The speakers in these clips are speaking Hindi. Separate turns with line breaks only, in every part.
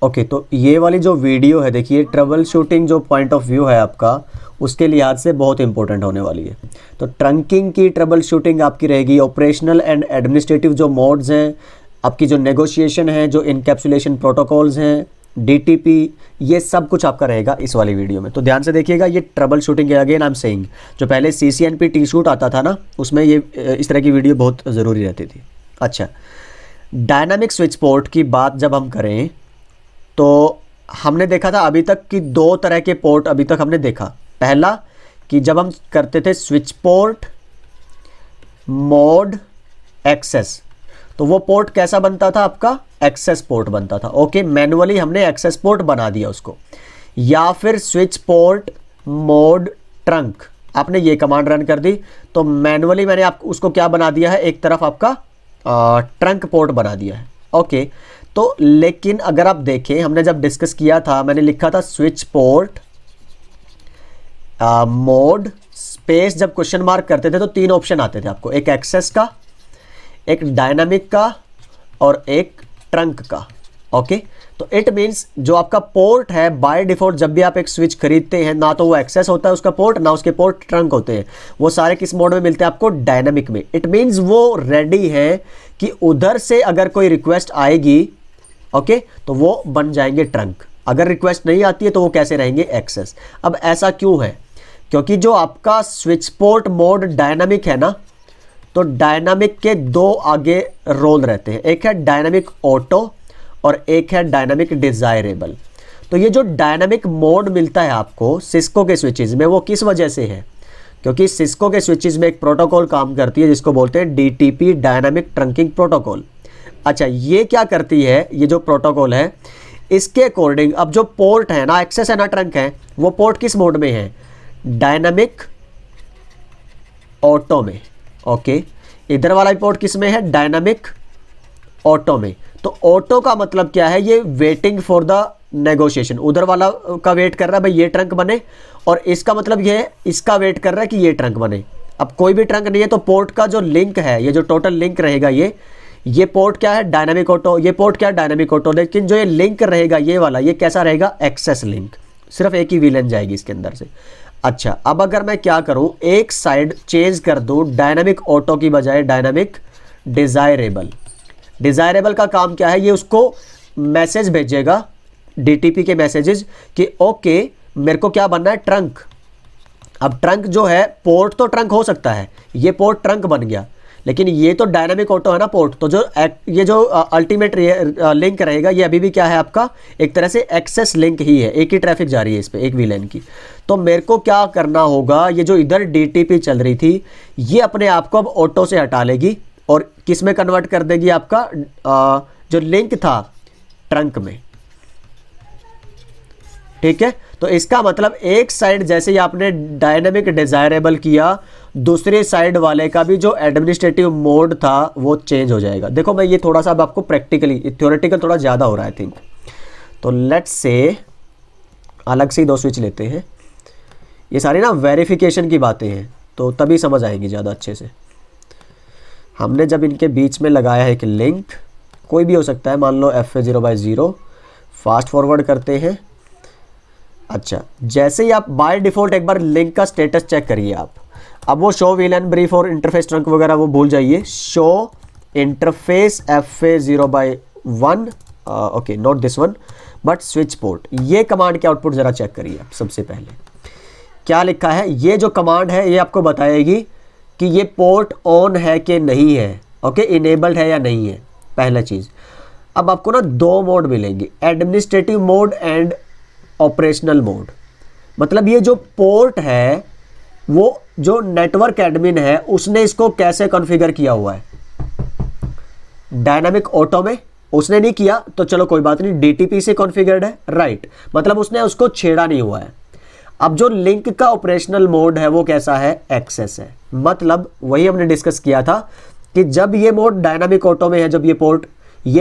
ओके, तो ये वाली जो वीडियो है देखिए, ट्रबल शूटिंग जो पॉइंट ऑफ व्यू है आपका, उसके लिहाज से बहुत इंपॉर्टेंट होने वाली है। तो ट्रंकिंग की ट्रबल शूटिंग आपकी रहेगी, ऑपरेशनल एंड एडमिनिस्ट्रेटिव जो मोड्स हैं, आपकी जो नेगोशिएशन है, जो इनकैप्सुलेशन प्रोटोकॉल्स हैं, डीटीपी, ये सब कुछ आपका रहेगा इस वाली वीडियो में। तो ध्यान से देखिएगा, ये trouble shooting again I am saying, जो पहले CCNP टी शूट आता था ना, उसमें ये इस तरह की वीडियो बहुत ज़रूरी रहती थी। अच्छा, डायनामिक स्विच पोर्ट की बात जब हम करें तो हमने देखा था अभी तक कि 2 तरह के पोर्ट अभी तक हमने देखा। पहला कि जब हम करते थे स्विच पोर्ट मोड एक्सेस, तो वो पोर्ट कैसा बनता था आपका, एक्सेस पोर्ट बनता था। ओके, मैनुअली हमने एक्सेस पोर्ट बना दिया उसको। या फिर स्विच पोर्ट मोड ट्रंक, आपने ये कमांड रन कर दी तो मैनुअली मैंने आपको उसको क्या बना दिया है, एक तरफ आपका ट्रंक पोर्ट बना दिया है। ओके, तो लेकिन अगर आप देखें, हमने जब डिस्कस किया था, मैंने लिखा था स्विच पोर्ट मोड स्पेस, जब क्वेश्चन मार्क करते थे तो 3 ऑप्शन आते थे आपको, एक एक्सेस का, एक डायनामिक का और एक ट्रंक का। ओके, तो इट मीन्स जो आपका पोर्ट है बाय डिफॉल्ट जब भी आप एक स्विच खरीदते हैं, ना तो वो एक्सेस होता है उसका पोर्ट, ना उसके पोर्ट ट्रंक होते हैं, वो सारे किस मोड में मिलते हैं आपको, डायनामिक में। इट मीन्स वो रेडी है कि उधर से अगर कोई रिक्वेस्ट आएगी, ओके, तो वो बन जाएंगे ट्रंक। अगर रिक्वेस्ट नहीं आती है तो वो कैसे रहेंगे, एक्सेस। अब ऐसा क्यों है, क्योंकि जो आपका स्विच पोर्ट मोड डायनामिक है ना, तो डायनामिक के 2 आगे रोल रहते हैं, एक है डायनामिक ऑटो और एक है डायनामिक डिजायरेबल। तो ये जो डायनामिक मोड मिलता है आपको सिस्को के स्विचेस में, वो किस वजह से है, क्योंकि सिस्को के स्विचेस में एक प्रोटोकॉल काम करती है जिसको बोलते हैं DTP डायनामिक ट्रंकिंग प्रोटोकॉल। अच्छा, ये क्या करती है, ये जो प्रोटोकॉल है इसके अकॉर्डिंग अब जो पोर्ट है ना, एक्सेस है ना ट्रंक है, वो पोर्ट किस मोड में है, डायनामिक ऑटो में। ओके, इधर वाला पोर्ट किस में है, डायनामिक ऑटो में। तो ऑटो का मतलब क्या है, ये वेटिंग फॉर द नेगोशिएशन, उधर वाला का वेट कर रहा है भाई ये ट्रंक बने, और इसका मतलब ये है इसका वेट कर रहा है कि ये ट्रंक बने। अब कोई भी ट्रंक नहीं है तो पोर्ट का जो लिंक है, ये जो टोटल लिंक रहेगा, ये पोर्ट क्या है, डायनामिक ऑटो, ये पोर्ट क्या है, डायनामिक ऑटो। लेकिन जो ये लिंक रहेगा ये वाला, ये कैसा रहेगा, एक्सेस लिंक, सिर्फ एक ही विलेन जाएगी इसके अंदर से। अच्छा, अब अगर मैं क्या करूं, एक साइड चेंज कर दूं, डायनामिक ऑटो की बजाय डायनामिक डिजायरेबल। डिजायरेबल का काम क्या है, ये उसको मैसेज भेजेगा, DTP के मैसेजेस कि ओके मेरे को क्या बनना है, ट्रंक। अब ट्रंक जो है, पोर्ट तो ट्रंक हो सकता है, ये पोर्ट ट्रंक बन गया, लेकिन ये तो डायनामिक ऑटो है ना पोर्ट, तो ये जो अल्टीमेट लिंक रहेगा, ये अभी भी क्या है आपका, एक तरह से एक्सेस लिंक ही है, एक ही ट्रैफिक जा रही है इस पे, एक विलेन की। तो मेरे को क्या करना होगा, ये जो इधर DTP चल रही थी, ये अपने आप को अब ऑटो से हटा लेगी और किस में कन्वर्ट कर देगी, आपका जो लिंक था ट्रंक में। ठीक है, तो इसका मतलब एक साइड जैसे ही आपने डायनामिक डिजायरेबल किया, दूसरे साइड वाले का भी जो एडमिनिस्ट्रेटिव मोड था वो चेंज हो जाएगा। देखो मैं ये थोड़ा सा अब आपको प्रैक्टिकली, थ्योरेटिकल थोड़ा ज़्यादा हो रहा है थिंक। तो लेट्स से अलग से ही 2 स्विच लेते हैं, ये सारी ना वेरिफिकेशन की बातें हैं तो तभी समझ आएंगी ज़्यादा अच्छे से। हमने जब इनके बीच में लगाया है एक लिंक, कोई भी हो सकता है, मान लो FA0/0, फास्ट फॉरवर्ड करते हैं। अच्छा, जैसे ही आप बाय डिफ़ॉल्ट एक बार लिंक का स्टेटस चेक करिए आप, अब वो शो विलेन ब्रीफ और इंटरफेस ट्रंक वगैरह वो भूल जाइए, show interface FA0/1, okay not this one but switch port, ये कमांड के आउटपुट ज़रा चेक करिए आप। सबसे पहले क्या लिखा है, ये जो कमांड है ये आपको बताएगी कि ये पोर्ट ऑन है कि नहीं है, ओके, इनेबल्ड है या नहीं है, पहला चीज़। अब आपको ना 2 मोड मिलेंगे, administrative mode and operational mode. मतलब ये जो पोर्ट है, वो जो नेटवर्क एडमिन है उसने इसको कैसे कॉन्फ़िगर किया हुआ है, डायनामिक ऑटो में उसने नहीं किया तो चलो कोई बात नहीं, DTP से कॉन्फ़िगर्ड है, राइट, मतलब उसने उसको छेड़ा नहीं हुआ है। अब जो लिंक का ऑपरेशनल मोड है वो कैसा है, एक्सेस है। मतलब वही हमने डिस्कस किया था कि जब ये मोड डायनामिक ऑटो में है, जब ये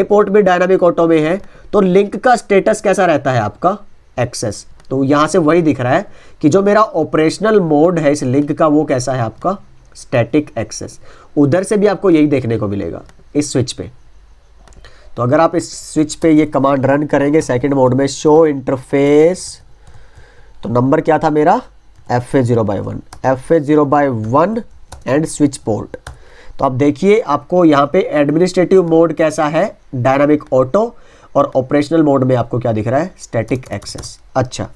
पोर्ट भी डायनामिक ऑटो में है, तो लिंक का स्टेटस कैसा रहता है आपका, एक्सेस। तो यहां से वही दिख रहा है कि जो मेरा ऑपरेशनल मोड है इस लिंक का वो कैसा है आपका, स्टैटिक एक्सेस। उधर से भी आपको यही देखने को मिलेगा इस स्विच पे। तो अगर आप इस स्विच पे ये कमांड रन करेंगे सेकंड मोड में, शो इंटरफेस, तो नंबर क्या था मेरा, FA0/1, FA0/1 and switch port. तो आप देखिए आपको यहाँ पे एडमिनिस्ट्रेटिव मोड कैसा है, डायनामिक ऑटो, और ऑपरेशनल मोड में आपको क्या दिख रहा है, स्टैटिक एक्सेस। अच्छा,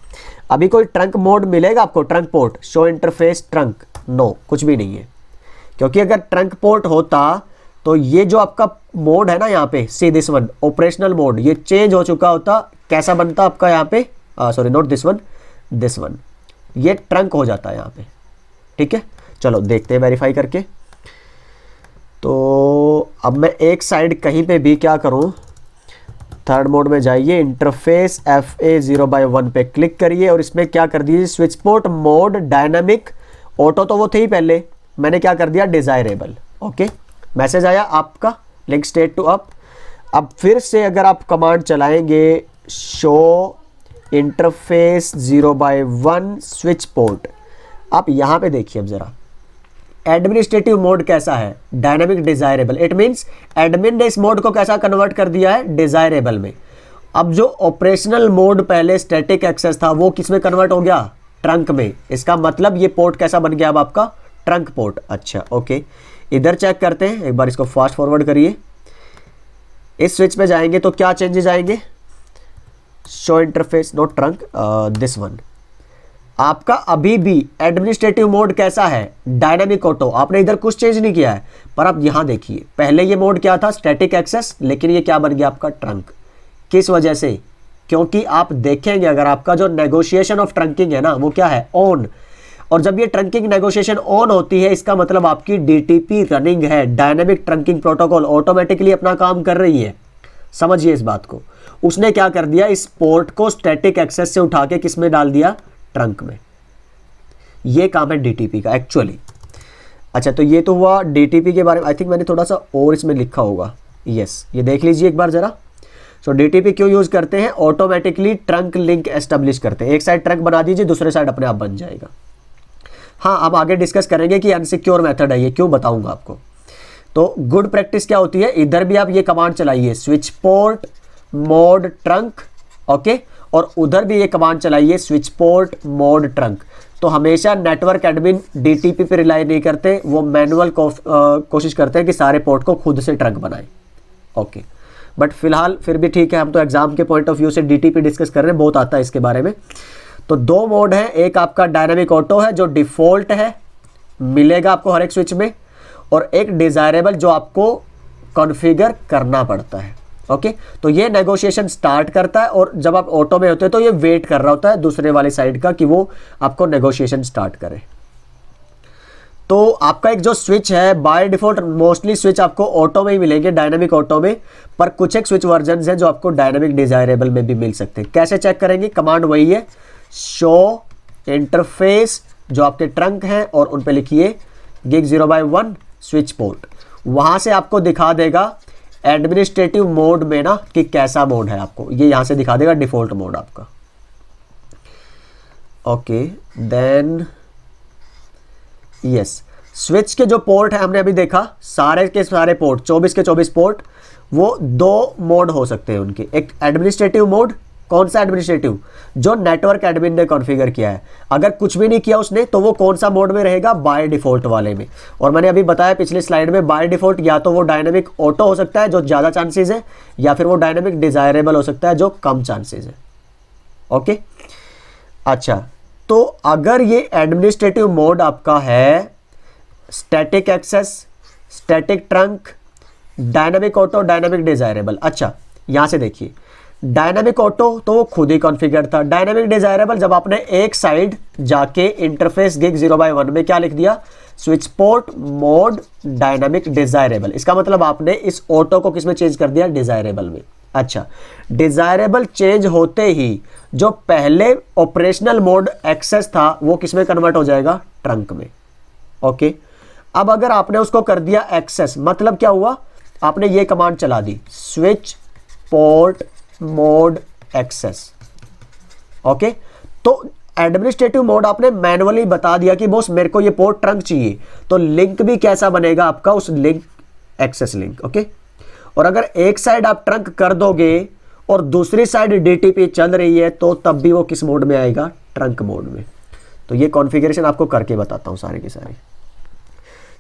अभी कोई ट्रंक मोड मिलेगा आपको, trunk port, show interface trunk, no, कुछ भी नहीं है, क्योंकि अगर ट्रंक पोर्ट होता तो ये जो आपका मोड है ना यहाँ पे, see this one, operational mode, ये चेंज हो चुका होता। कैसा बनता आपका यहाँ पे, sorry not this one, this one, ये ट्रंक हो जाता है यहाँ पे। ठीक है, चलो देखते हैं वेरीफाई करके। तो अब मैं एक साइड कहीं पे भी क्या करूँ, थर्ड मोड में जाइए, इंटरफेस FA0/1 पे क्लिक करिए और इसमें क्या कर दीजिए, switch port mode dynamic auto, तो वो थे ही पहले, मैंने क्या कर दिया, डिजायरेबल। ओके, मैसेज आया आपका, लिंक स्टेट टू अप। अब फिर से अगर आप कमांड चलाएंगे, शो इंटरफेस 0/1 स्विच पोर्ट, आप यहाँ पे देखिए अब जरा, एडमिनिस्ट्रेटिव मोड कैसा है, dynamic desirable. It means admin ने इस मोड को कैसा कन्वर्ट कर दिया है, डिजायरेबल में। अब जो ऑपरेशनल मोड पहले स्टैटिक एक्सेस था वो किस में कन्वर्ट हो गया, ट्रंक में। इसका मतलब ये पोर्ट कैसा बन गया अब आपका, ट्रंक पोर्ट। अच्छा ओके, इधर चेक करते हैं, एक बार इसको फास्ट फॉरवर्ड करिए। इस स्विच पे जाएंगे तो क्या चेंजेस आएंगे, show interface note trunk, this one. आपका अभी भी एडमिनिस्ट्रेटिव मोड कैसा है, डायनामिक ऑटो, आपने इधर कुछ चेंज नहीं किया है। पर आप यहां देखिए, पहले ये मोड क्या था, स्टैटिक एक्सेस, लेकिन ये क्या बन गया आपका, ट्रंक। किस वजह से, क्योंकि आप देखेंगे अगर आपका जो नेगोशिएशन ऑफ ट्रंकिंग है ना, वो क्या है, ऑन। और जब ये ट्रंकिंग नेगोशिएशन ऑन होती है, इसका मतलब आपकी DTP रनिंग है, डायनामिक ट्रंकिंग प्रोटोकॉल ऑटोमेटिकली अपना काम कर रही है। समझिए इस बात को। उसने क्या कर दिया, इस पोर्ट को स्टैटिक एक्सेस से उठा के किस में डाल दिया, ट्रंक में। ये काम है DTP का एक्चुअली। अच्छा, तो ये तो हुआ DTP के बारे में। आई थिंक मैंने थोड़ा सा और इसमें लिखा होगा, यस, ये देख लीजिए एक बार जरा। सो DTP क्यों यूज करते हैं, ऑटोमेटिकली ट्रंक लिंक एस्टेब्लिश करते हैं। एक साइड ट्रंक बना दीजिए, दूसरे साइड अपने आप बन जाएगा। हाँ, अब आगे डिस्कस करेंगे कि अनसिक्योर मेथड है ये, क्यों बताऊंगा आपको। तो गुड प्रैक्टिस क्या होती है, इधर भी आप ये कमांड चलाइए, switch port mode trunk, okay, और उधर भी ये कमांड चलाइए, स्विच पोर्ट मोड ट्रंक। तो हमेशा नेटवर्क एडमिन DTP पे रिलाई नहीं करते, वो मैनुअल कोशिश करते हैं कि सारे पोर्ट को खुद से ट्रंक बनाए। ओके, बट फिलहाल फिर भी ठीक है, हम तो एग्जाम के पॉइंट ऑफ व्यू से DTP डिस्कस कर रहे हैं, बहुत आता है इसके बारे में। तो दो मोड है, एक आपका डायनामिक ऑटो है जो डिफॉल्ट है, मिलेगा आपको हर एक स्विच में, और एक डिजायरेबल जो आपको कॉन्फ़िगर करना पड़ता है। ओके, तो ये नेगोशिएशन स्टार्ट करता है, और जब आप ऑटो में होते हैं तो ये वेट कर रहा होता है दूसरे वाले साइड का कि वो आपको नेगोशिएशन स्टार्ट करे। तो आपका एक जो स्विच है, बाय डिफॉल्ट मोस्टली स्विच आपको ऑटो में ही मिलेंगे, डायनामिक ऑटो में, पर कुछ एक स्विच वर्जन हैं जो आपको डायनामिक डिजायरेबल में भी मिल सकते हैं। कैसे चेक करेंगे, कमांड वही है, शो इंटरफेस जो आपके ट्रंक हैं और उन पे लिखिए gig 0/1 स्विच पोर्ट। वहां से आपको दिखा देगा एडमिनिस्ट्रेटिव मोड में ना कि कैसा मोड है, आपको ये यहां से दिखा देगा डिफॉल्ट मोड आपका। ओके, देन यस, स्विच के जो पोर्ट है हमने अभी देखा, सारे के सारे पोर्ट 24 के 24 पोर्ट, वो दो मोड हो सकते हैं उनके। एक एडमिनिस्ट्रेटिव मोड, कौन सा एडमिनिस्ट्रेटिव, जो नेटवर्क एडमिन ने कॉन्फ़िगर किया है। अगर कुछ भी नहीं किया उसने तो वो कौन सा मोड में रहेगा, बाय डिफॉल्ट वाले में। और मैंने अभी बताया पिछली स्लाइड में, बाय डिफॉल्ट या तो वो डायनामिक ऑटो हो सकता है जो ज़्यादा चांसेस है, या फिर वो डायनामिक डिजायरेबल हो सकता है जो कम चांसेस है। ओके, अच्छा, तो अगर ये एडमिनिस्ट्रेटिव मोड आपका है static access, static trunk, dynamic auto, dynamic desirable. अच्छा, यहां से देखिए, डायनामिक ऑटो तो वो खुद ही कॉन्फ़िगर था, डायनामिक डिजायरेबल जब आपने एक साइड जाके इंटरफेस gig 0/1 में क्या लिख दिया, switch port mode dynamic desirable. इसका मतलब आपने इस ऑटो को किस में चेंज कर दिया, डिजायरेबल में। अच्छा, डिजायरेबल चेंज होते ही जो पहले ऑपरेशनल मोड एक्सेस था वो किस में कन्वर्ट हो जाएगा, ट्रंक में। ओके, अब अगर आपने उसको कर दिया एक्सेस, मतलब क्या हुआ, आपने ये कमांड चला दी, switch port mode access. Okay, तो एडमिनिस्ट्रेटिव मोड आपने मैनुअली बता दिया कि बॉस मेरे को ये पोर्ट ट्रंक चाहिए, तो लिंक भी कैसा बनेगा आपका, उस लिंक एक्सेस लिंक। ओके, और अगर एक साइड आप ट्रंक कर दोगे और दूसरी साइड डीटीपी चल रही है तो तब भी वो किस मोड में आएगा, ट्रंक मोड में। तो ये कॉन्फ़िगरेशन आपको करके बताता हूं सारे के सारे।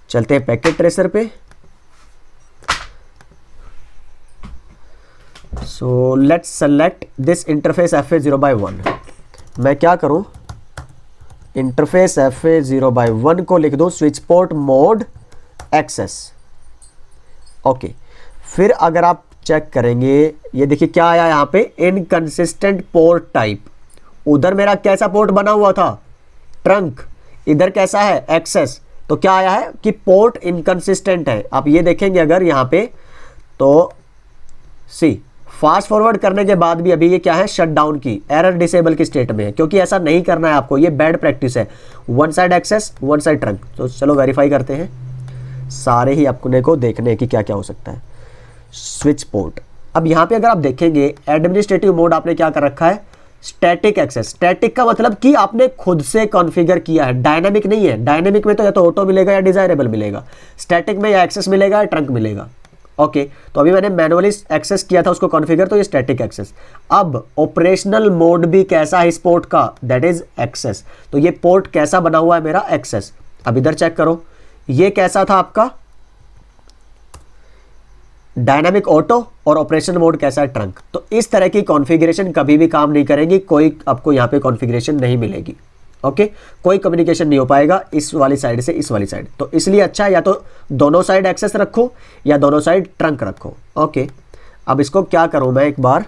चलते हैं पैकेट ट्रेसर पे। So let's select this interface FA0/1। मैं क्या करूं, इंटरफेस FA0/1 को लिख दो switch port mode access. Okay, फिर अगर आप चेक करेंगे, ये देखिए क्या आया यहाँ पे, इनकंसिस्टेंट पोर्ट टाइप। उधर मेरा कैसा पोर्ट बना हुआ था, ट्रंक, इधर कैसा है, एक्सेस। तो क्या आया है कि पोर्ट इनकंसिस्टेंट है। आप ये देखेंगे अगर यहाँ पे तो सी फास्ट फॉरवर्ड करने के बाद भी अभी ये क्या है, शट डाउन की, एरर डिसेबल की स्टेट में है, क्योंकि ऐसा नहीं करना है आपको, ये बैड प्रैक्टिस है। One side access, one side trunk. तो चलो वेरीफाई करते हैं, सारे ही अपने को देखने की क्या क्या हो सकता है। स्विच पोर्ट, अब यहाँ पे अगर आप देखेंगे एडमिनिस्ट्रेटिव मोड आपने क्या कर रखा है, स्टैटिक एक्सेस। स्टैटिक का मतलब कि आपने खुद से कॉन्फ़िगर किया है, डायनामिक नहीं है। डायनामिक में तो या तो ऑटो मिलेगा या डिजायरेबल मिलेगा, स्टैटिक में या एक्सेस मिलेगा या ट्रंक मिलेगा। ओके, तो अभी मैंने मैनुअली एक्सेस किया था उसको कॉन्फ़िगर, तो ये स्टैटिक एक्सेस। अब ऑपरेशनल मोड भी कैसा है इस पोर्ट का, दैट इज एक्सेस। तो ये पोर्ट कैसा बना हुआ है मेरा, एक्सेस। अब इधर चेक करो, ये कैसा था आपका, डायनामिक ऑटो, और ऑपरेशन मोड कैसा है, ट्रंक। तो इस तरह की कॉन्फ़िगरेशन कभी भी काम नहीं करेगी, कोई आपको यहाँ पे कॉन्फ़िगरेशन नहीं मिलेगी। ओके, कोई कम्युनिकेशन नहीं हो पाएगा इस वाली साइड से इस वाली साइड। तो इसलिए अच्छा या तो दोनों साइड एक्सेस रखो या दोनों साइड ट्रंक रखो। ओके, अब इसको क्या करूं मैं, एक बार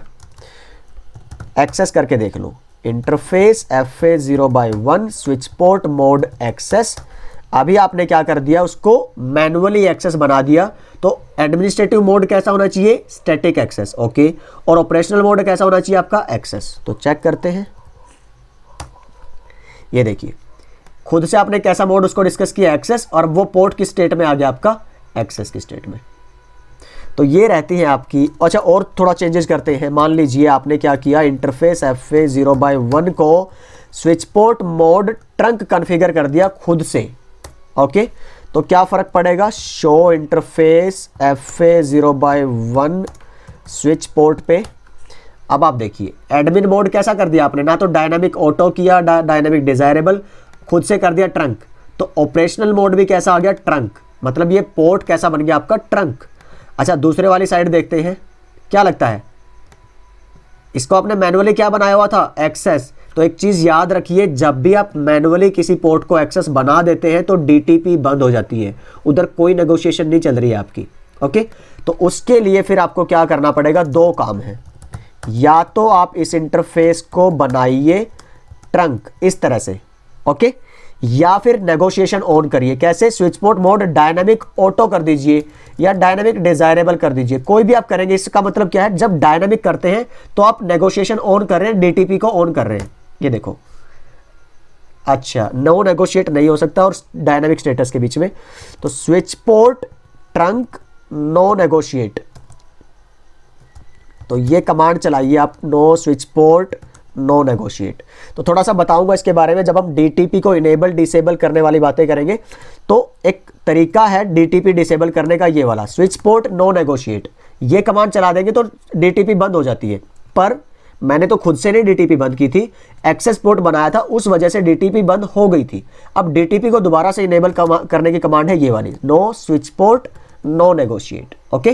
एक्सेस करके देख लूं। Interface FA0/1 switch port mode access. अभी आपने क्या कर दिया, उसको मैनुअली एक्सेस बना दिया। तो एडमिनिस्ट्रेटिव मोड कैसा होना चाहिए, स्टैटिक एक्सेस। ओके, और ऑपरेशनल मोड कैसा होना चाहिए आपका, एक्सेस। तो चेक करते हैं, ये देखिए खुद से आपने कैसा मोड उसको डिस्कस किया, एक्सेस, और वो पोर्ट की स्टेट में आ गया आपका, एक्सेस की स्टेट में। तो ये रहती है आपकी। अच्छा, और थोड़ा चेंजेस करते हैं। मान लीजिए आपने क्या किया, इंटरफेस FA0/1 को switch port mode trunk configure कर दिया खुद से। ओके, तो क्या फर्क पड़ेगा, show interface FA0/1 switch port पे। अब आप देखिए एडमिन मोड कैसा कर दिया आपने, ना तो डायनामिक ऑटो किया, डायनामिक डिजायरेबल, खुद से कर दिया ट्रंक। तो ऑपरेशनल मोड भी कैसा आ गया, ट्रंक। मतलब ये पोर्ट कैसा बन गया आपका, ट्रंक। अच्छा, दूसरे वाली साइड देखते हैं, क्या लगता है, इसको आपने मैनुअली क्या बनाया हुआ था, एक्सेस। तो एक चीज याद रखिए, जब भी आप मैनुअली किसी पोर्ट को एक्सेस बना देते हैं तो डीटीपी बंद हो जाती है, उधर कोई नेगोशिएशन नहीं चल रही है आपकी। ओके, तो उसके लिए फिर आपको क्या करना पड़ेगा, दो काम है। या तो आप इस इंटरफेस को बनाइए ट्रंक इस तरह से, ओके, या फिर नेगोशिएशन ऑन करिए। कैसे, switch port mode dynamic auto कर दीजिए या डायनामिक डिजायरेबल कर दीजिए, कोई भी आप करेंगे। इसका मतलब क्या है, जब डायनामिक करते हैं तो आप नेगोशिएशन ऑन कर रहे हैं, डीटीपी को ऑन कर रहे हैं। ये देखो, अच्छा, नो नेगोशिएट नहीं हो सकता और डायनामिक स्टेटस के बीच में। तो switch port trunk no negotiate, तो ये कमांड चलाइए आप, no switch port no negotiate. तो थोड़ा सा बताऊंगा इसके बारे में जब हम डीटीपी को इनेबल डिसेबल करने वाली बातें करेंगे। तो एक तरीका है डीटीपी डिसेबल करने का, ये वाला स्विच पोर्ट नो नेगोशिएट। ये कमांड चला देंगे तो डीटीपी बंद हो जाती है। पर मैंने तो खुद से नहीं डीटीपी बंद की थी, एक्सेस पोर्ट बनाया था, उस वजह से डीटीपी बंद हो गई थी। अब डीटीपी को दोबारा से इनेबल करने की कमांड है ये वाली, no switch port no negotiate. Okay,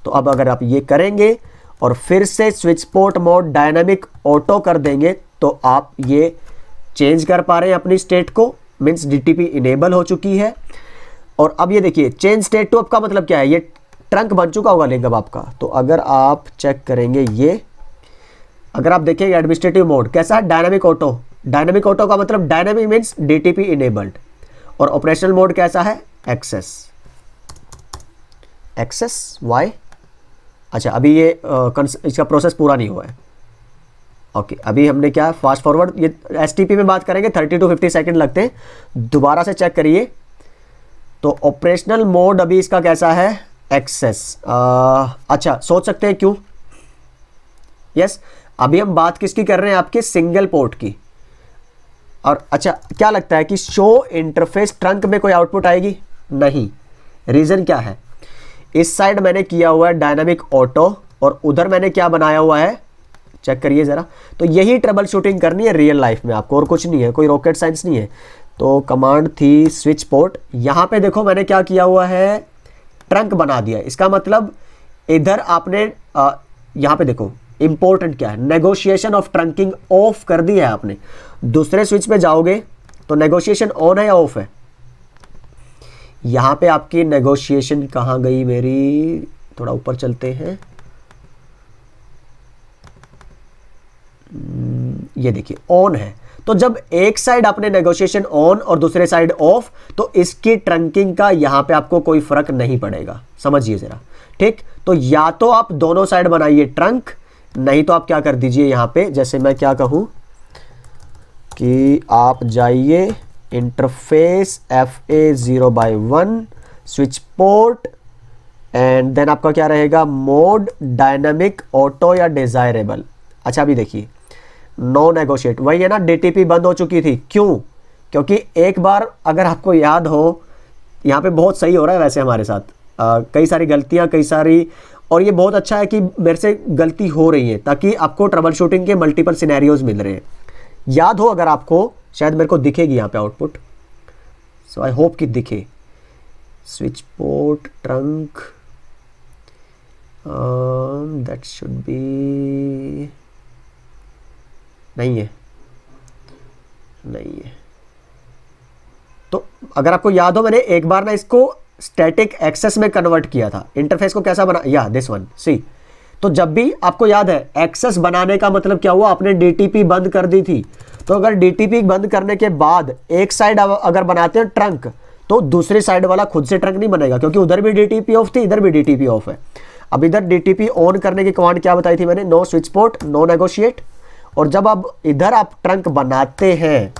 तो अब अगर आप ये करेंगे और फिर से switch port mode dynamic auto कर देंगे तो आप ये चेंज कर पा रहे हैं अपनी स्टेट को, मींस डीटीपी इनेबल हो चुकी है। और अब ये देखिए चेंज स्टेट टू, अब का मतलब क्या है, ये ट्रंक बन चुका होगा लिंक अब आपका। तो अगर आप चेक करेंगे, ये अगर आप देखेंगे एडमिनिस्ट्रेटिव मोड कैसा है, डायनामिक ऑटो। डायनामिक ऑटो का मतलब डायनामिक मींस डीटीपी इनेबल्ड, और ऑपरेशनल मोड कैसा है, एक्सेस। एक्सेस वाई, अच्छा, अभी ये इसका प्रोसेस पूरा नहीं हुआ है। ओके, अभी हमने क्या फास्ट फॉरवर्ड, ये एसटीपी में बात करेंगे 30 to 50 सेकंड लगते हैं। दोबारा से चेक करिए, तो ऑपरेशनल मोड अभी इसका कैसा है, एक्सेस। अच्छा, सोच सकते हैं क्यों, यस, अभी हम बात किसकी कर रहे हैं, आपके सिंगल पोर्ट की। और अच्छा, क्या लगता है कि शो इंटरफेस ट्रंक में कोई आउटपुट आएगी, नहीं। रीजन क्या है, इस साइड मैंने किया हुआ है डायनामिक ऑटो और उधर मैंने क्या बनाया हुआ है, चेक करिए ज़रा। तो यही ट्रबल शूटिंग करनी है रियल लाइफ में आपको, और कुछ नहीं है, कोई रॉकेट साइंस नहीं है। तो कमांड थी स्विच पोर्ट, यहाँ पे देखो मैंने क्या किया हुआ है, ट्रंक बना दिया। इसका मतलब इधर आपने यहाँ पे देखो इंपॉर्टेंट क्या है, नेगोशिएशन ऑफ ट्रंकिंग ऑफ कर दी है आपने। दूसरे स्विच पे जाओगे तो नेगोशिएशन ऑन है या ऑफ है, यहाँ पे आपकी नेगोशिएशन कहाँ गई मेरी, थोड़ा ऊपर चलते हैं, ये देखिए ऑन है। तो जब एक साइड आपने नेगोशिएशन ऑन और दूसरे साइड ऑफ, तो इसकी ट्रंकिंग का यहां पे आपको कोई फर्क नहीं पड़ेगा, समझिए जरा, ठीक। तो या तो आप दोनों साइड बनाइए ट्रंक, नहीं तो आप क्या कर दीजिए यहां पे, जैसे मैं क्या कहूं कि आप जाइए interface FA0/1 switch port and then आपका क्या रहेगा, मोड डायनामिक ऑटो या डिजायरेबल। अच्छा अभी देखिए नो नेगोशिएट, वही है ना, DTP बंद हो चुकी थी, क्यों, क्योंकि एक बार अगर आपको याद हो, यहाँ पे बहुत सही हो रहा है वैसे हमारे साथ, कई सारी गलतियाँ, कई सारी, और ये बहुत अच्छा है कि मेरे से गलती हो रही है ताकि आपको ट्रबल शूटिंग के मल्टीपल सिनेरियोज मिल रहे हैं। याद हो अगर आपको, शायद मेरे को दिखेगी यहाँ पे आउटपुट, सो आई होप कि दिखे। Switch port trunk, that should be, नहीं है, नहीं है। तो अगर आपको याद हो, मैंने एक बार ना इसको स्टैटिक एक्सेस में कन्वर्ट किया था। इंटरफेस को कैसा बना, या दिस वन सी। तो जब भी आपको याद है, एक्सेस बनाने का मतलब क्या हुआ, आपने DTP बंद कर दी थी। तो अगर DTP बंद करने के बाद एक साइड अगर बनाते हैं ट्रंक, तो दूसरी साइड वाला खुद से ट्रंक नहीं बनेगा, क्योंकि उधर भी DTP ऑफ थी, इधर भी DTP ऑफ है। अब इधर DTP ऑन करने की कमांड क्या बताई थी मैंने, no switch port no negotiate. और जब अब इधर आप ट्रंक बनाते हैं,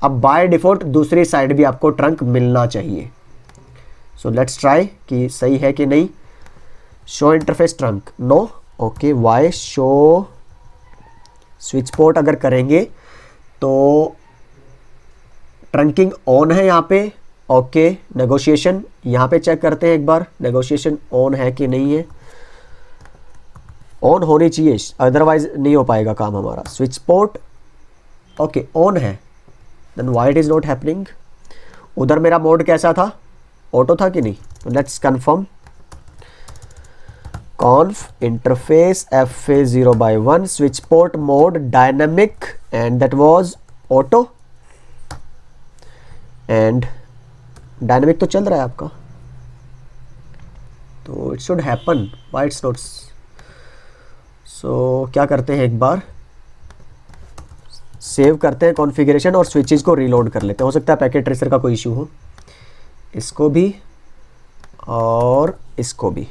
अब बाय डिफॉल्ट दूसरी साइड भी आपको ट्रंक मिलना चाहिए। सो लेट्स ट्राई कि सही है कि नहीं। Show interface trunk, no, okay, why show switch port अगर करेंगे तो ट्रंकिंग ऑन है यहाँ पे, ओके। नेगोशिएशन यहाँ पे चेक करते हैं एक बार, नेगोशिएशन ऑन है कि नहीं है, ऑन होनी चाहिए, अदरवाइज नहीं हो पाएगा काम हमारा। स्विच पोर्ट ओके ऑन है, then why it is not happening. उधर मेरा मोड कैसा था, ऑटो था कि नहीं, तो let's confirm. Conf interface FA0/1 switch port mode dynamic and that was auto, and dynamic तो चल रहा है आपका, तो it should happen, why it's not. So क्या करते हैं, एक बार सेव करते हैं कॉन्फ़िगरेशन और स्विचेस को रीलोड कर लेते हैं। हो सकता है पैकेट ट्रेसर का कोई इशू हो, इसको भी और इसको भी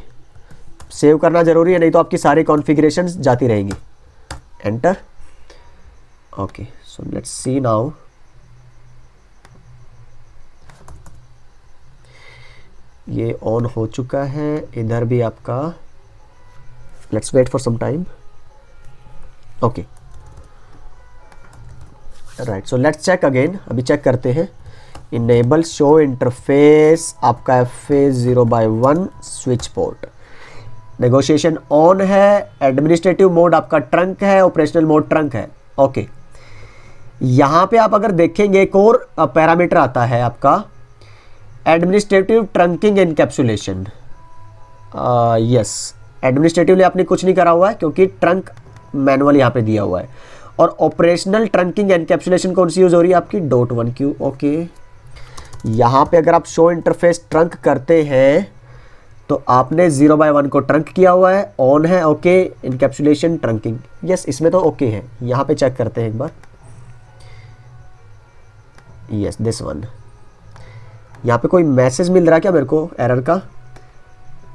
सेव करना ज़रूरी है, नहीं तो आपकी सारी कॉन्फ़िगरेशंस जाती रहेंगी। Enter, okay. So let's see now, ये ऑन हो चुका है, इधर भी आपका, let's wait for some time, okay right. So let's check again, अभी चेक करते हैं। इनेबल शो इंटरफेस आपका FA0/1 switch port, negotiation on है, एडमिनिस्ट्रेटिव मोड आपका ट्रंक है, ऑपरेशनल मोड ट्रंक है, ओके। यहाँ पे आप अगर देखेंगे एक और पैरामीटर आता है आपका, administrative trunking encapsulation. Yes, administratively आपने कुछ नहीं करा हुआ है क्योंकि ट्रंक मैनुअल यहाँ पे दिया हुआ है। और ऑपरेशनल ट्रंकिंग एनकैप्सुलेशन कौन सी यूज हो रही है आपकी, .1Q, ओके। यहाँ पे अगर आप शो इंटरफेस ट्रंक करते हैं तो आपने 0/1 को ट्रंक किया हुआ है, ऑन है, ओके। इनकैप्सुलेशन ट्रंकिंग, यस, इसमें तो ओके है। यहाँ पे चेक करते हैं एक बार, यस दिस वन। यहाँ पे कोई मैसेज मिल रहा है क्या मेरे को एरर का,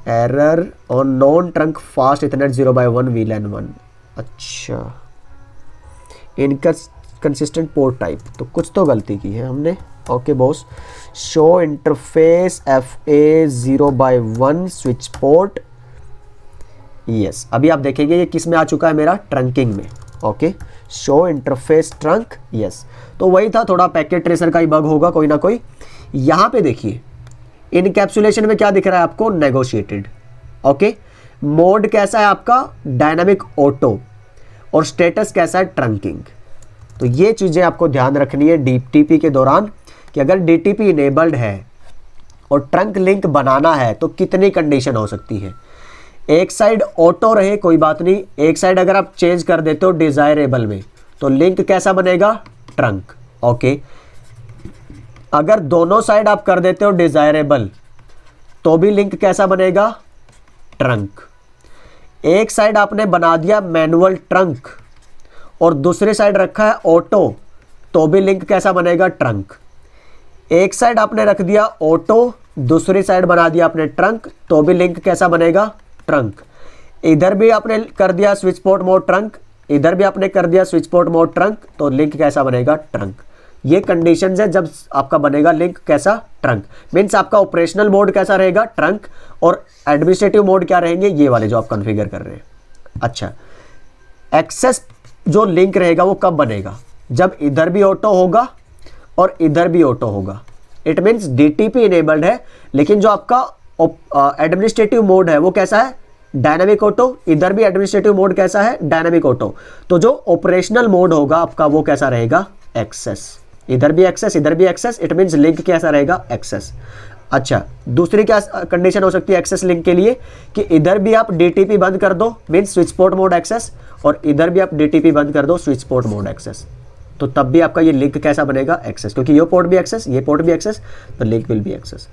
error on non trunk fast Ethernet 0/1 VLAN 1। अच्छा, इनकंसिस्टेंट पोर्ट टाइप, तो कुछ तो गलती की है हमने, okay boss. Show interface FA0/1 switch port, yes. अभी आप देखेंगे ये किस में आ चुका है मेरा, ट्रंकिंग में, okay. Show interface trunk, yes. तो वही था, थोड़ा पैकेट ट्रेसर का ही बग होगा कोई ना कोई। यहाँ पे देखिए इनकैप्सुलेशन में क्या दिख रहा है आपको, नेगोशिएटेड। ओके, मोड कैसा है आपका, डायनामिक ऑटो, और स्टेटस कैसा है, ट्रंकिंग। तो ये चीजें आपको ध्यान रखनी है डीटीपी के दौरान कि अगर डीटीपी इनेबल्ड है और ट्रंक लिंक बनाना है तो कितनी कंडीशन हो सकती है। एक साइड ऑटो रहे कोई बात नहीं, एक साइड अगर आप चेंज कर देते हो डिजायरेबल में तो लिंक कैसा बनेगा, ट्रंक। ओके, अगर दोनों साइड आप कर देते हो डिजायरेबल तो भी लिंक कैसा बनेगा, ट्रंक। एक साइड आपने बना दिया मैनुअल ट्रंक और दूसरी साइड रखा है ऑटो तो भी लिंक कैसा बनेगा, ट्रंक। एक साइड आपने रख दिया ऑटो, दूसरी साइड बना दिया आपने ट्रंक तो भी लिंक कैसा बनेगा, ट्रंक। इधर भी आपने कर दिया स्विच पोर्ट मोड ट्रंक, इधर भी आपने कर दिया स्विच पोर्ट मोड ट्रंक तो लिंक कैसा बनेगा, ट्रंक। ये कंडीशंस है जब आपका बनेगा लिंक कैसा, ट्रंक। मींस आपका ऑपरेशनल मोड कैसा रहेगा, ट्रंक, और एडमिनिस्ट्रेटिव मोड क्या रहेंगे, ये वाले जो आप कॉन्फ़िगर कर रहे हैं। अच्छा, एक्सेस जो लिंक रहेगा वो कब बनेगा, जब इधर भी ऑटो होगा और इधर भी ऑटो होगा। इट मीन्स डीटीपी इनेबल्ड है लेकिन जो आपका एडमिनिस्ट्रेटिव मोड है वो कैसा है, डायनामिक ऑटो। इधर भी एडमिनिस्ट्रेटिव मोड कैसा है, डायनामिक ऑटो। तो जो ऑपरेशनल मोड होगा आपका वो कैसा रहेगा, एक्सेस। इधर भी एक्सेस, इधर भी एक्सेस, इट मीन्स लिंक कैसा रहेगा, एक्सेस। अच्छा, दूसरी क्या कंडीशन हो सकती है एक्सेस लिंक के लिए कि इधर भी आप डीटीपी बंद कर दो, means switch port mode access, और इधर भी आप डीटीपी बंद कर दो, स्विच पोर्ट मोड एक्सेस। तो तब भी आपका ये लिंक कैसा बनेगा, एक्सेस, क्योंकि ये पोर्ट भी एक्सेस, ये पोर्ट भी एक्सेस, तो link will be access.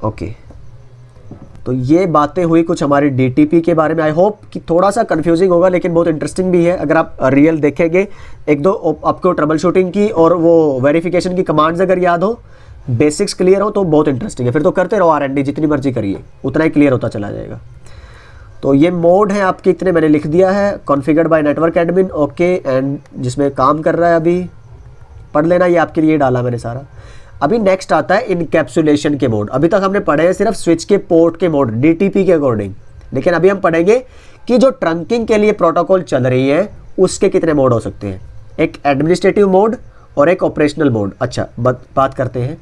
Okay, तो ये बातें हुई कुछ हमारी डीटीपी के बारे में। आई होप कि थोड़ा सा कंफ्यूजिंग होगा लेकिन बहुत इंटरेस्टिंग भी है। अगर आप रियल देखेंगे, एक दो आपको ट्रबल शूटिंग की और वो वेरिफिकेशन की कमांड्स अगर याद हो, बेसिक्स क्लियर हो तो बहुत इंटरेस्टिंग है। फिर तो करते रहो आर एंड डी, जितनी मर्जी करिए, उतना ही क्लियर होता चला जाएगा। तो ये मोड है आपके, इतने मैंने लिख दिया है, configured by network admin. Okay, and जिसमें काम कर रहा है अभी पढ़ लेना, ये आपके लिए डाला मैंने सारा। अभी नेक्स्ट आता है इनकैप्सुलेशन के मोड। अभी तक हमने पढ़े हैं सिर्फ स्विच के पोर्ट के मोड डीटीपी के अकॉर्डिंग, लेकिन अभी हम पढ़ेंगे कि जो ट्रंकिंग के लिए प्रोटोकॉल चल रही है उसके कितने मोड हो सकते हैं, एक एडमिनिस्ट्रेटिव मोड और एक ऑपरेशनल मोड। अच्छा, बात करते हैं।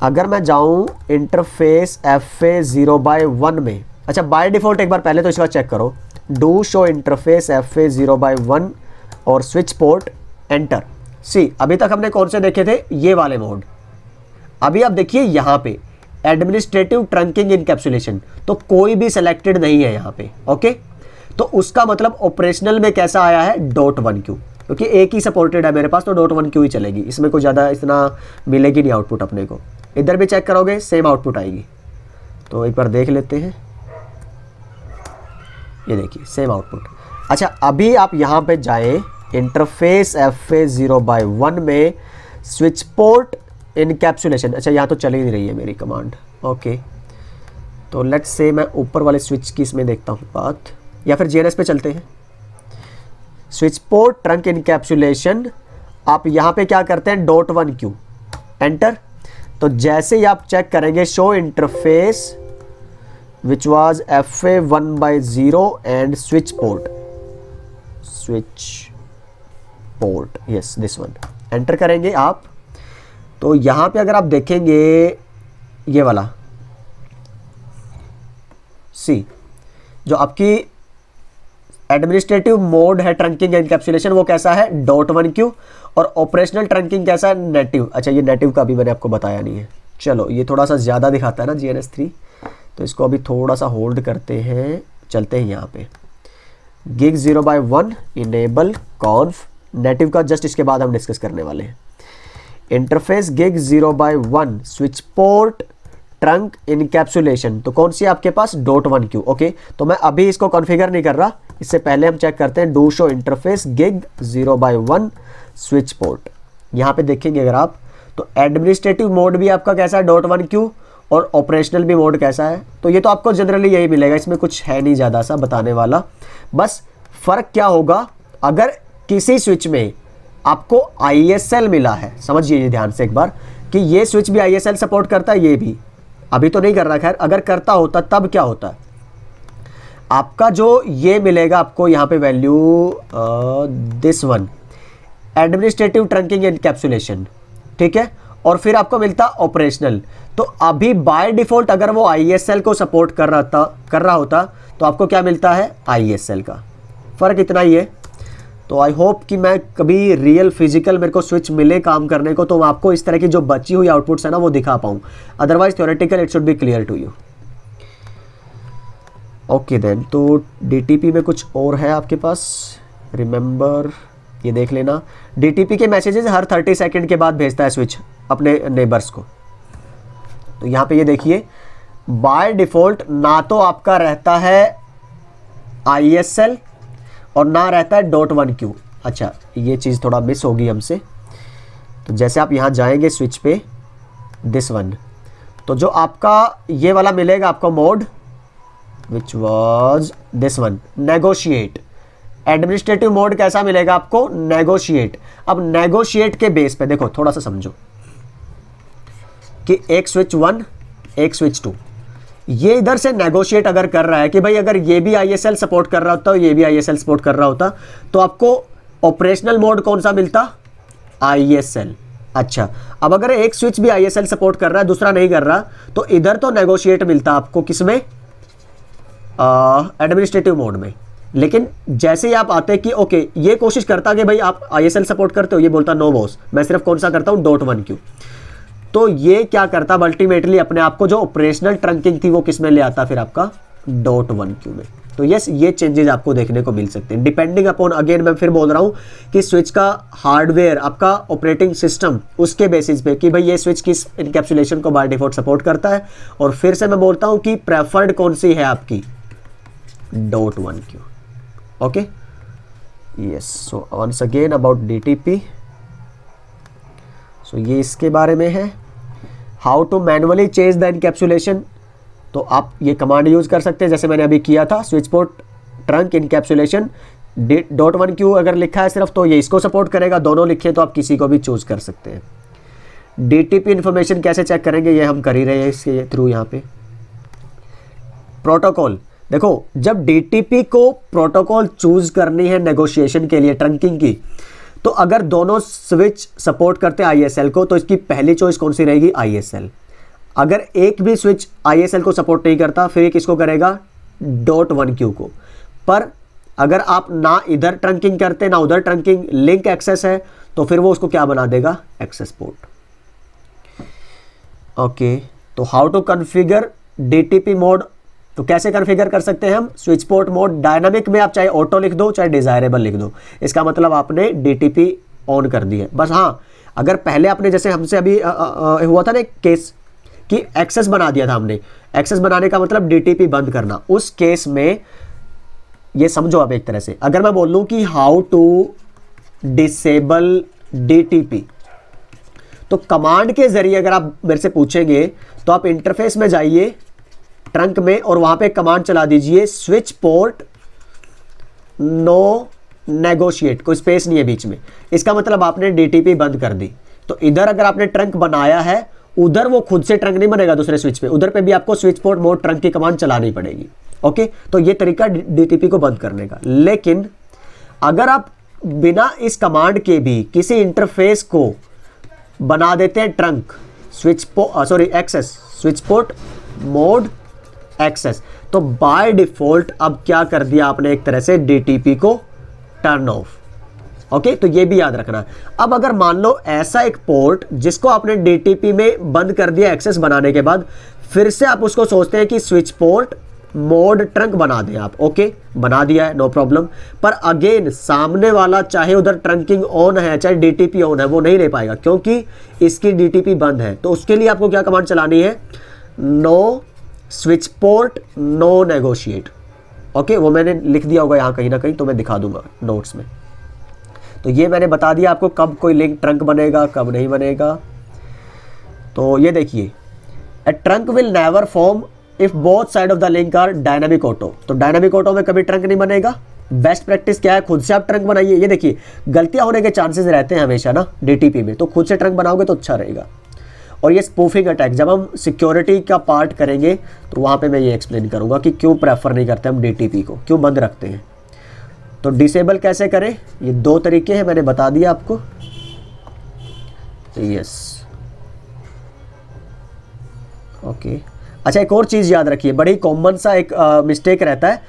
अगर मैं जाऊं इंटरफेस FA0/1 में, अच्छा बाय डिफ़ॉल्ट एक बार पहले तो इसका चेक करो, डू शो इंटरफेस FA0/1 और स्विच पोर्ट, एंटर। सी, अभी तक हमने कौन से देखे थे, ये वाले मोड। अभी आप देखिए यहाँ पे एडमिनिस्ट्रेटिव ट्रंकिंग इनकैप्सुलेशन, तो कोई भी सिलेक्टेड नहीं है यहाँ पे। ओके, तो उसका मतलब ऑपरेशनल में कैसा आया है, .1Q, क्योंकि एक ही सपोर्टेड है मेरे पास तो .1Q ही चलेगी, इसमें कोई ज़्यादा इतना मिलेगी नहीं आउटपुट अपने को। इधर भी चेक करोगे सेम आउटपुट आएगी, तो एक बार देख लेते हैं। ये देखिए सेम आउटपुट। अच्छा, अभी आप यहाँ पे जाएं इंटरफेस FA0/1 में स्विच पोर्ट इनकैप्सुलेशन। अच्छा, यहाँ तो चल ही नहीं रही है मेरी कमांड। ओके, तो लेट्स से मैं ऊपर वाले स्विच की इसमें देखता हूँ बात, या फिर GNS पे चलते हैं। स्विच पोर्ट ट्रंक इनकैप्सुलेशन, आप यहाँ पे क्या करते हैं, .1Q, एंटर। तो जैसे ही आप चेक करेंगे show interface which was FA1/0 and switch port, yes this one, enter करेंगे आप। तो यहाँ पे अगर आप देखेंगे ये वाला सी, जो आपकी एडमिनिस्ट्रेटिव मोड है ट्रंकिंग एनकैप्सुलेशन, वो कैसा है, .1Q, और ऑपरेशनल ट्रंकिंग कैसा है, नेटिव। अच्छा, ये नेटिव का भी मैंने आपको बताया नहीं है। चलो, ये थोड़ा सा ज़्यादा दिखाता है ना GNS3, तो इसको अभी थोड़ा सा होल्ड करते हैं, चलते हैं यहाँ पे gig 0/1 इनेबल कॉन्फ नेटिव का, जस्ट इसके बाद हम डिस्कस करने वाले हैं। Interface gig 0/1 switch port trunk encapsulation, तो कौन सी है आपके पास, .1Q। ओके, तो मैं अभी इसको कॉन्फ़िगर नहीं कर रहा, इससे पहले हम चेक करते हैं do show interface gig 0/1 switch port. यहाँ पे देखेंगे अगर आप, तो एडमिनिस्ट्रेटिव मोड भी आपका कैसा है, .1Q, और ऑपरेशनल भी मोड कैसा है। तो ये तो आपको जनरली यही मिलेगा, इसमें कुछ है नहीं ज़्यादा सा बताने वाला। बस फ़र्क क्या होगा, अगर किसी स्विच में आपको ISL मिला है, समझिए ध्यान से एक बार कि ये स्विच भी ISL सपोर्ट करता है, ये भी अभी तो नहीं कर रहा, खैर अगर करता होता तब क्या होता, आपका जो ये मिलेगा आपको यहाँ पे value, this one administrative trunking encapsulation, ठीक है, और फिर आपको मिलता ऑपरेशनल। तो अभी बाय डिफ़ॉल्ट अगर वो ISL को सपोर्ट कर रहा होता तो आपको क्या मिलता है, ISL का। फ़र्क इतना ही है। तो आई होप कि मैं कभी रियल फिजिकल मेरे को स्विच मिले काम करने को, तो मैं आपको इस तरह की जो बची हुई आउटपुट्स है ना वो दिखा पाऊँ। Otherwise theoretical it should be clear to you. Okay then, तो DTP में कुछ और है आपके पास, रिमेंबर ये देख लेना। DTP के मैसेजेस हर 30 सेकंड के बाद भेजता है स्विच अपने नेबर्स को। तो यहाँ पे ये देखिए, बाय डिफ़ॉल्ट ना तो आपका रहता है ISL और ना रहता है .1Q। अच्छा, ये चीज़ थोड़ा मिस होगी हमसे। तो जैसे आप यहाँ जाएंगे स्विच पे, दिस वन, तो जो आपका ये वाला मिलेगा आपको mode, which was this one, negotiate. Administrative mode कैसा मिलेगा आपको, नेगोशिएट। अब नेगोशिएट के बेस पे देखो, थोड़ा सा समझो कि एक स्विच 1 एक स्विच 2, ये इधर से नेगोशिएट अगर कर रहा है कि भाई अगर ये भी ISL सपोर्ट कर रहा होता, ये भी ISL सपोर्ट कर रहा होता, तो आपको ऑपरेशनल मोड कौन सा मिलता, ISL। अच्छा, अब अगर एक स्विच भी ISL सपोर्ट कर रहा है, दूसरा नहीं कर रहा, तो इधर तो नेगोशिएट मिलता आपको किसमें, एडमिनिस्ट्रेटिव मोड में। लेकिन जैसे ही आप आते कि ओके, ये कोशिश करता कि भाई आप ISL सपोर्ट करते हो, ये बोलता नो बॉस, मैं सिर्फ कौन सा करता हूँ, .1Q। तो ये क्या करता, अल्टीमेटली अपने आप को जो ऑपरेशनल ट्रंकिंग थी वो किस में ले आता, फिर आपका .1Q में। तो यस, ये चेंजेस आपको देखने को मिल सकते हैं डिपेंडिंग अपॉन, अगेन मैं फिर बोल रहा हूँ कि स्विच का हार्डवेयर, आपका ऑपरेटिंग सिस्टम, उसके बेसिस पे कि भाई ये स्विच किस इनकैप्सुलेशन को बाय डिफॉल्ट सपोर्ट करता है। और फिर से मैं बोलता हूँ कि प्रेफर्ड कौन सी है आपकी, .1Q। Okay, yes. So once again about DTP, so ये इसके बारे में है। How to manually change the encapsulation, तो आप ये कमांड यूज कर सकते हैं जैसे मैंने अभी किया था, switch port trunk encapsulation .1Q अगर लिखा है सिर्फ तो ये इसको सपोर्ट करेगा, दोनों लिखे तो आप किसी को भी चूज कर सकते हैं। DTP इन्फॉर्मेशन कैसे चेक करेंगे, ये हम कर ही रहे हैं इसके थ्रू। यहाँ पे प्रोटोकॉल देखो, जब DTP को प्रोटोकॉल चूज करनी है नेगोशिएशन के लिए ट्रंकिंग की, तो अगर दोनों स्विच सपोर्ट करते हैं ISL को, तो इसकी पहली चॉइस कौन सी रहेगी, ISL। अगर एक भी स्विच ISL को सपोर्ट नहीं करता, फिर ये किसको करेगा, .1Q को। पर अगर आप ना इधर ट्रंकिंग करते ना उधर ट्रंकिंग, लिंक एक्सेस है, तो फिर वो उसको क्या बना देगा, एक्सेस पोर्ट। ओके, तो how to configure DTP mode, तो कैसे कॉन्फ़िगर कर सकते हैं हम, स्विच पोर्ट मोड डायनामिक में आप चाहे ऑटो लिख दो चाहे डिजायरेबल लिख दो, इसका मतलब आपने DTP ऑन कर दी है बस। हाँ, अगर पहले आपने जैसे हमसे अभी हुआ था ना एक केस कि एक्सेस बना दिया था हमने, एक्सेस बनाने का मतलब DTP बंद करना, उस केस में ये समझो आप एक तरह से, अगर मैं बोल लूँ कि हाउ टू डिसेबल DTP, तो कमांड के जरिए अगर आप मेरे से पूछेंगे तो आप इंटरफेस में जाइए ट्रंक में और वहां पे कमांड चला दीजिए, स्विच पोर्ट नो नेगोशिएट, कोई स्पेस नहीं है बीच में, इसका मतलब आपने DTP बंद कर दी। तो इधर अगर आपने ट्रंक बनाया है, उधर वो खुद से ट्रंक नहीं बनेगा दूसरे स्विच पे, उधर पे भी आपको स्विच पोर्ट मोड ट्रंक की कमांड चलानी पड़ेगी। ओके, तो ये तरीका DTP को बंद करने का। लेकिन अगर आप बिना इस कमांड के भी किसी इंटरफेस को बना देते हैं trunk access, switch port mode access, तो बाय डिफॉल्ट अब क्या कर दिया आपने, एक तरह से DTP को टर्न ऑफ। ओके, तो ये भी याद रखना। अब अगर मान लो ऐसा एक पोर्ट जिसको आपने DTP में बंद कर दिया एक्सेस बनाने के बाद, फिर से आप उसको सोचते हैं कि स्विच पोर्ट मोड ट्रंक बना दें आप, ओके बना दिया है, नो प्रॉब्लम। पर अगेन सामने वाला चाहे उधर ट्रंकिंग ऑन है चाहे DTP ऑन है, वो नहीं ले पाएगा क्योंकि इसकी DTP बंद है। तो उसके लिए आपको क्या कमांड चलानी है, no switch port no negotiate. Okay, वो मैंने लिख दिया होगा यहाँ कहीं ना कहीं, तो मैं दिखा दूंगा नोट्स में। तो ये मैंने बता दिया आपको कब कोई लिंक ट्रंक बनेगा कब नहीं बनेगा। तो ये देखिए, a trunk will never form if both side of the link are dynamic auto. तो डायनामिक ऑटो में कभी ट्रंक नहीं बनेगा। बेस्ट प्रैक्टिस क्या है, खुद से आप ट्रंक बनाइए। ये देखिए, गलतियां होने के चांसेस रहते हैं हमेशा ना DTP में, तो खुद से ट्रंक बनाओगे तो अच्छा रहेगा। और ये स्पूफिंग अटैक जब हम सिक्योरिटी का पार्ट करेंगे तो वहाँ पे मैं ये एक्सप्लेन करूँगा कि क्यों प्रेफर नहीं करते हम DTP को, क्यों बंद रखते हैं। तो डिसेबल कैसे करें, ये दो तरीके हैं, मैंने बता दिया आपको। तो यस, ओके। अच्छा, एक और चीज़ याद रखिए, बड़ी कॉमन सा एक मिस्टेक रहता है।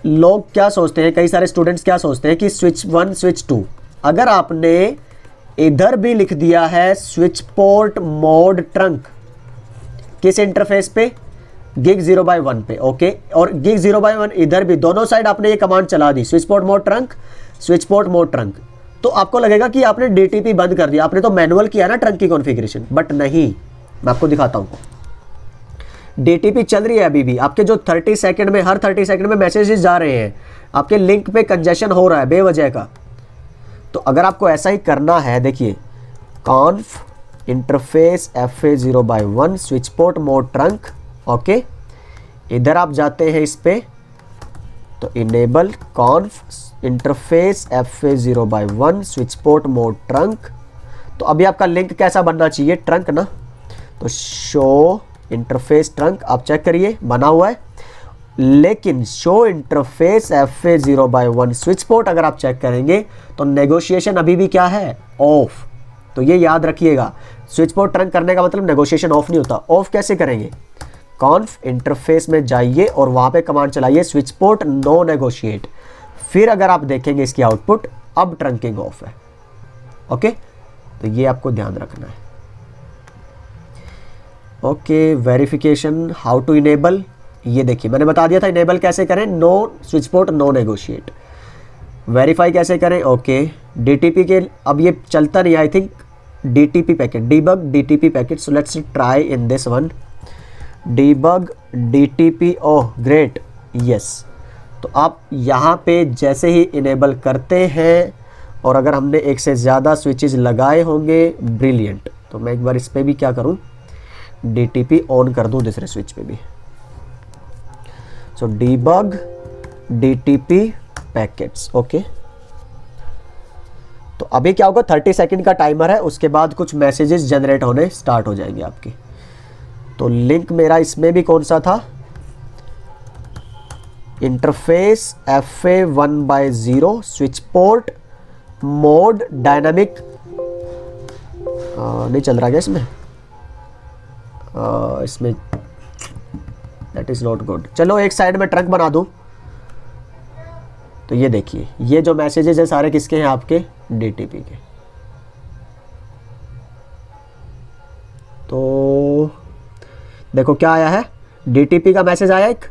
लोग क्या सोचते हैं, कई सारे स्टूडेंट्स क्या सोचते हैं कि स्विच 1 स्विच 2, अगर आपने इधर भी लिख दिया है स्विच पोर्ट मोड ट्रंक, किस इंटरफेस पे, गिग 0/1 पे, ओके, और गिग 0/1 इधर भी, दोनों साइड आपने ये कमांड चला दी, switch port mode trunk, switch port mode trunk, तो आपको लगेगा कि आपने डीटीपी बंद कर दिया, आपने तो मैनुअल किया ना ट्रंक की कॉन्फ़िगरेशन, बट नहीं, मैं आपको दिखाता हूँ। डीटीपी चल रही है अभी भी, आपके जो 30 सेकंड में, हर 30 सेकंड में मैसेजेस जा रहे हैं, आपके लिंक पे कंजेशन हो रहा है बेवजह का। तो अगर आपको ऐसा ही करना है, देखिए conf interface FA0/1 switch port mode trunk, okay, इधर आप जाते हैं इस पे, तो enable conf interface FA0/1 switch port mode trunk. तो अभी आपका लिंक कैसा बनना चाहिए, ट्रंक ना, तो शो इंटरफेस ट्रंक आप चेक करिए बना हुआ है, लेकिन show interface FA0/1 switch port अगर आप चेक करेंगे तो नेगोशिएशन अभी भी क्या है, ऑफ। तो ये याद रखिएगा, स्विच पोर्ट ट्रंक करने का मतलब नेगोशिएशन ऑफ नहीं होता। ऑफ कैसे करेंगे, कॉन्फ इंटरफेस में जाइए और वहां पे कमांड चलाइए स्विच पोर्ट नो नेगोशिएट, फिर अगर आप देखेंगे इसकी आउटपुट, अब ट्रंकिंग ऑफ है, ओके। तो ये आपको ध्यान रखना है, okay. Verification how to enable, ये देखिए मैंने बता दिया था इनेबल कैसे करें, no switch port no negotiate. Verify कैसे करें, ओके। डीटीपी के अब ये चलता नहीं, I think DTP packet, debug DTP packet, so let's try in this one, debug DTP, oh great, yes. तो आप यहाँ पे जैसे ही इनेबल करते हैं, और अगर हमने एक से ज़्यादा स्विचेस लगाए होंगे, ब्रिलियंट। तो मैं एक बार इस पर भी क्या करूँ, डीटीपी ऑन कर दूँ दूसरे स्विच पे भी, सो डीबग डीटीपी पैकेट्स, ओके। तो अभी क्या होगा, 30 सेकंड का टाइमर है, उसके बाद कुछ मैसेजेस जनरेट होने स्टार्ट हो जाएंगे आपके। तो लिंक मेरा इसमें भी कौन सा था, interface FA1/0 switch port mode dynamic, नहीं चल रहा क्या इसमें, इसमें दैट इज नॉट गुड। चलो एक साइड में ट्रंक बना दूं, तो ये देखिए ये जो मैसेजेस है सारे किसके हैं, आपके डीटीपी के। तो देखो क्या आया है, डीटीपी का मैसेज आया एक,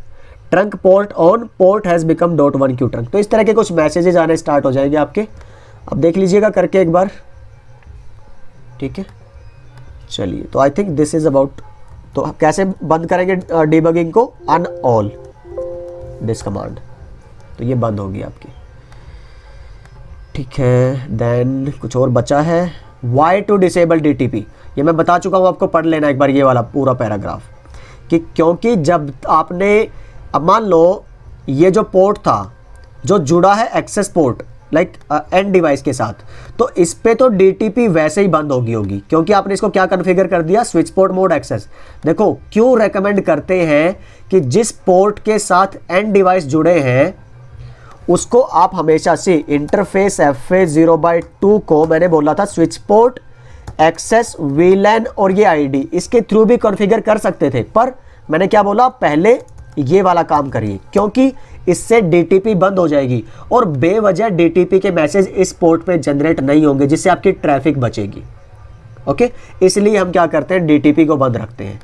trunk port on, port has become .1Q trunk. तो इस तरह के कुछ मैसेजेस आने स्टार्ट हो जाएंगे आपके, अब देख लीजिएगा करके एक बार, ठीक है। चलिए, तो I think this is about. तो कैसे बंद करेंगे डीबगिंग को, अन ऑल दिस कमांड, तो ये बंद होगी आपकी, ठीक है। देन कुछ और बचा है, वाई टू डिसेबल डीटीपी, ये मैं बता चुका हूँ आपको, पढ़ लेना एक बार ये वाला पूरा पैराग्राफ, कि क्योंकि जब आपने, अब मान लो ये जो पोर्ट था जो जुड़ा है access port like end device के साथ, तो इस पे तो डीटीपी वैसे ही बंद होगी क्योंकि आपने इसको क्या कॉन्फ़िगर कर दिया, स्विच पोर्ट मोड एक्सेस। देखो क्यों रेकमेंड करते हैं कि जिस पोर्ट के साथ एंड डिवाइस जुड़े हैं उसको आप हमेशा से इंटरफेस FA0/2 को, मैंने बोला था स्विच पोर्ट एक्सेस VLAN और ये आईडी इसके थ्रू भी कॉन्फ़िगर कर सकते थे, पर मैंने क्या बोला, पहले ये वाला काम करिए क्योंकि इससे डीटीपी बंद हो जाएगी और बेवजह डीटीपी के मैसेज इस पोर्ट पे जनरेट नहीं होंगे, जिससे आपकी ट्रैफिक बचेगी, ओके। इसलिए हम क्या करते हैं, डीटीपी को बंद रखते हैं।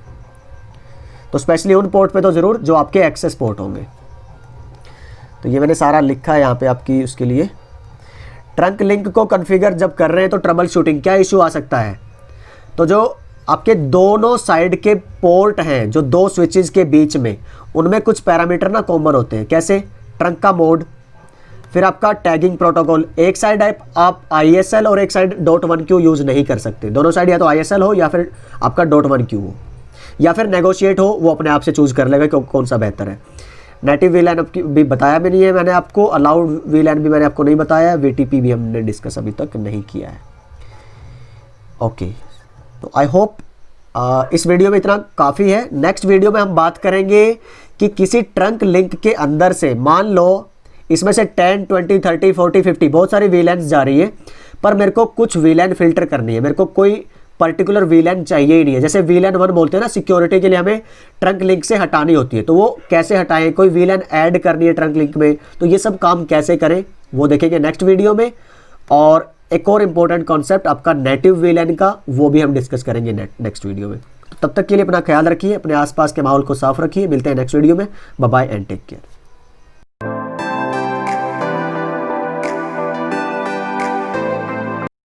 तो स्पेशली उन पोर्ट पे तो जरूर जो आपके एक्सेस पोर्ट होंगे। तो ये मैंने सारा लिखा है यहाँ पे आपकी उसके लिए। ट्रंक लिंक को कॉन्फ़िगर जब कर रहे हैं तो ट्रबल शूटिंग क्या इशू आ सकता है, तो जो आपके दोनों साइड के पोर्ट हैं, जो दो स्विचेस के बीच में, उनमें कुछ पैरामीटर ना कॉमन होते हैं। कैसे, ट्रंक का मोड, फिर आपका टैगिंग प्रोटोकॉल, एक साइड आप ISL और एक साइड .1Q यूज़ नहीं कर सकते, दोनों साइड या तो ISL हो या फिर आपका .1Q हो, या फिर नेगोशिएट हो, वो अपने आप से चूज़ कर लेगा कि कौन सा बेहतर है। नेटिव VLAN भी बताया भी नहीं है मैंने आपको, अलाउड VLAN भी मैंने आपको नहीं बताया, VTP भी हमने डिस्कस अभी तक नहीं किया है, ओके। तो आई होप इस वीडियो में इतना काफ़ी है। नेक्स्ट वीडियो में हम बात करेंगे कि किसी ट्रंक लिंक के अंदर से, मान लो इसमें से 10, 20, 30, 40, 50 बहुत सारी VLANs जा रही है, पर मेरे को कुछ VLAN फिल्टर करनी है, मेरे को कोई पर्टिकुलर वीलैन चाहिए ही नहीं है। जैसे वीलैन 1 बोलते हैं ना, सिक्योरिटी के लिए हमें ट्रंक लिंक से हटानी होती है, तो वो कैसे हटाएं, कोई वीलैन ऐड करनी है ट्रंक लिंक में, तो ये सब काम कैसे करें वो देखेंगे नेक्स्ट वीडियो में। और एक और इम्पोर्टेंट कॉन्सेप्ट आपका नेटिव वीलैन का, वो भी हम डिस्कस करेंगे नेक्स्ट वीडियो में। तो तब तक के लिए अपना ख्याल रखिए, अपने आसपास के माहौल को साफ रखिए। मिलते हैं नेक्स्ट वीडियो में। Bye bye and take care.